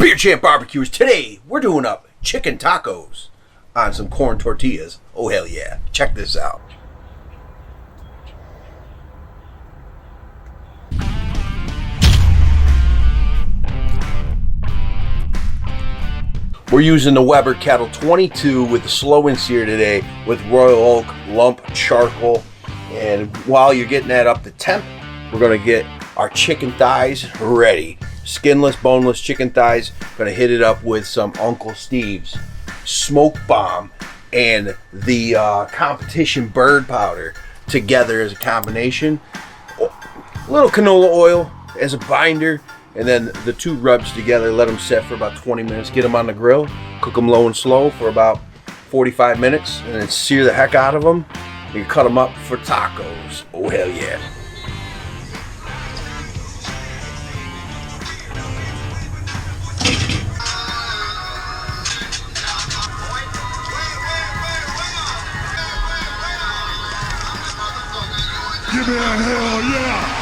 Beer Champ Barbecues. Today, we're doing up chicken tacos on some corn tortillas. Oh, hell yeah. Check this out. We're using the Weber Kettle 22 with the slow and sear today with Royal Oak lump charcoal. And while you're getting that up to temp, we're going to get our chicken thighs ready. Skinless, boneless chicken thighs. Going to hit it up with some Uncle Steve's smoke bomb and the competition bird powder together as a combination. A little canola oil as a binder. And then the two rubs together, let them set for about 20 minutes. Get them on the grill, cook them low and slow for about 45 minutes, and then sear the heck out of them. You cut them up for tacos. Oh, hell yeah. Give me a hell yeah!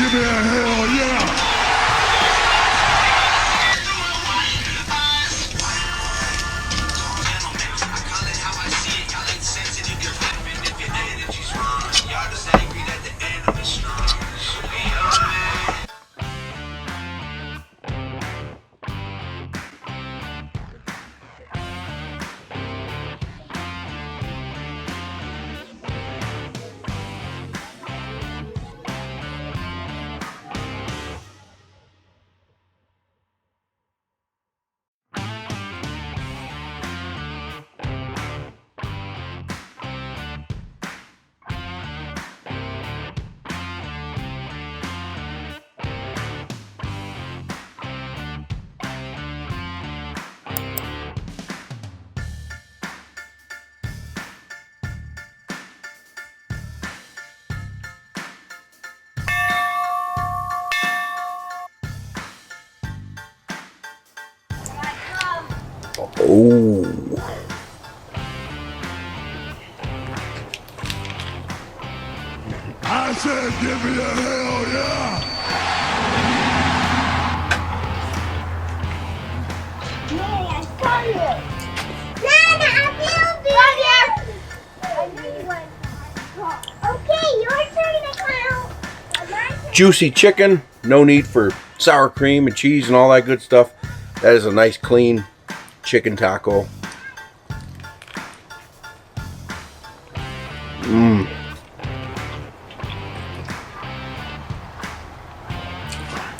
Give me a hell yeah! Oh. I said give me a hell yeah! Yeah, I saw you. Nana, I feel okay, your turn to count. Juicy chicken. No need for sour cream and cheese and all that good stuff. That is a nice, clean chicken taco.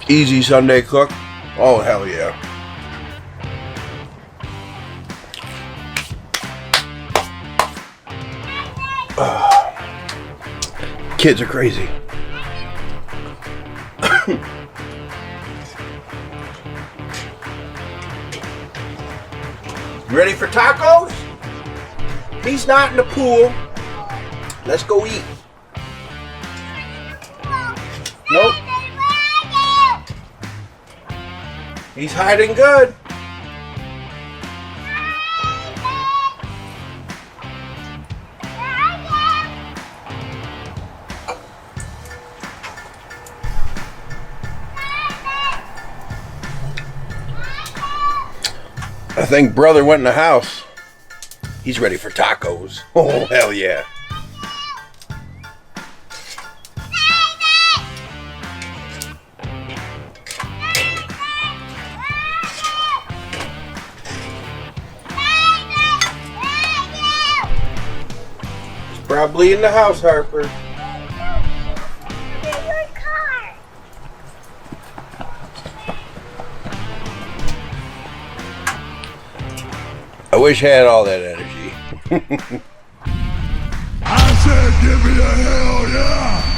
Easy Sunday cook. Oh, hell yeah. Kids are crazy. Ready for tacos? He's not in the pool. Let's go eat. Nope. He's hiding good. I think brother went in the house. He's ready for tacos. Oh, hell yeah. Probably in the house, Harper. Under your car. I wish I had all that energy. I said, give me a hell yeah!